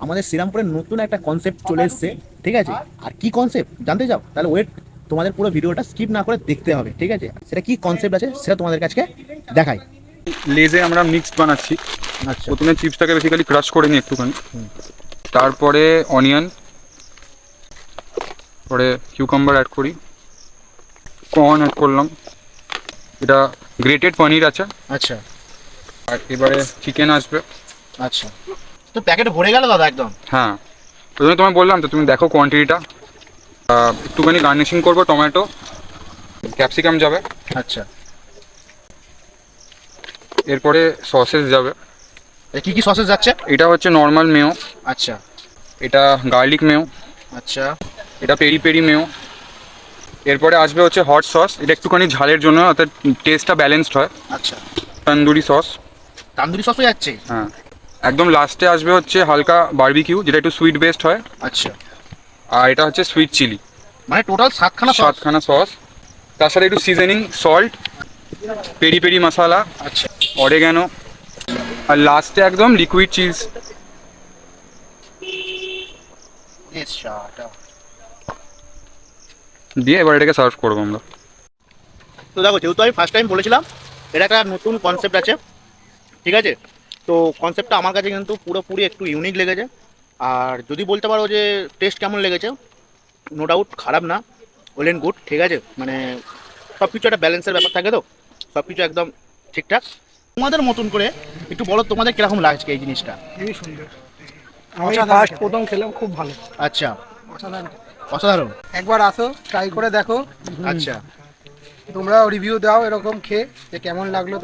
আমাদের শ্রীরামপুরে নতুন একটা কনসেপ্ট চলে এসেছে, ঠিক আছে? আর কি কনসেপ্ট জানতে চাও? তাহলে ওয়েট, তোমাদের পুরো ভিডিওটা স্কিপ না করে দেখতে হবে, ঠিক আছে? সেটা কি কনসেপ্ট আছে সেটা তোমাদের কাছে দেখাই। লেজে আমরা মিক্সড বানাচ্ছি। আচ্ছা। প্রথমে চিপসটাকে বেসিক্যালি ক্রাশ করে নিই একটুখানি, তারপরে অনিয়ন, পরে কিউকাম্বার অ্যাড করি, কর্ন অ্যাড করলাম, এটা গ্রেটেড পনির আছে, আচ্ছা আর এবারে চিকেন আসবে। আচ্ছা, তো প্যাকেট ভরে গেল দাদা একদম। হ্যাঁ, প্রথমে তোমায় বললাম তো, তুমি দেখো কোয়ান্টিটিটা। একটুখানি গার্নিশিং করবো, টমেটো ক্যাপসিকাম যাবে, আচ্ছা, এরপরে সসেস যাবে। কি কি সসেস যাচ্ছে? এটা হচ্ছে নর্মাল মেও, আচ্ছা এটা গার্লিক মেও, আচ্ছা এটা পেরি পেরি মেও। এরপরে আসবে হচ্ছে হট সস, এটা একটুখানি ঝালের জন্য, অর্থাৎ টেস্টটা ব্যালেন্সড হয়। আচ্ছা, তন্দুরি সস। তান্দুরি সসও যাচ্ছে। হ্যাঁ, একদম লাস্টে আসবে হচ্ছে হালকা বারবিকিউ, যেটা একটু সুইট বেস্ট হয়। আচ্ছা, আর এটা হচ্ছে সুইট চিলি। মানে টোটাল 7খানা সস। 7খানা সস, তার সাথে একটু সিজনিং সল্ট, পেরি পেরি মশলা, আচ্ছা, অরেগানো, আর লাস্টে একদম লিকুইড চিজ। দিয়ে এবার এটাকে সার্ভ করবো আমরা। তো দেখো, যেহেতু আমি ফার্স্ট টাইম বলেছিলাম, এটা একটা নতুন কনসেপ্ট আছে, ঠিক আছে? তো কনসেপ্টটা আমার কাছে কিন্তু পুরোপুরি একটু ইউনিক লেগেছে। আর যদি বলতে পারো যে টেস্ট কেমন লেগেছে, নো ডাউট খারাপ না, ওয়েল অ্যান্ড গুড, ঠিক আছে? মানে সব কিছু একটা ব্যালেন্সের ব্যাপার থাকে, তো সব কিছু একদম ঠিকঠাক। তোমাদের মতন করে একটু বলো, তোমাদের কিরকম লাগছে এই জিনিসটা? খুবই সুন্দর। আমি ফার্স্ট প্রথম খেলাম, খুব ভালো, আচ্ছা, অসাধারণ। অসাধারণ। একবার আসো, ট্রাই করে দেখো, আচ্ছা, তোমরাও রিভিউ দাও এরকম খেয়ে যে কেমন লাগলো।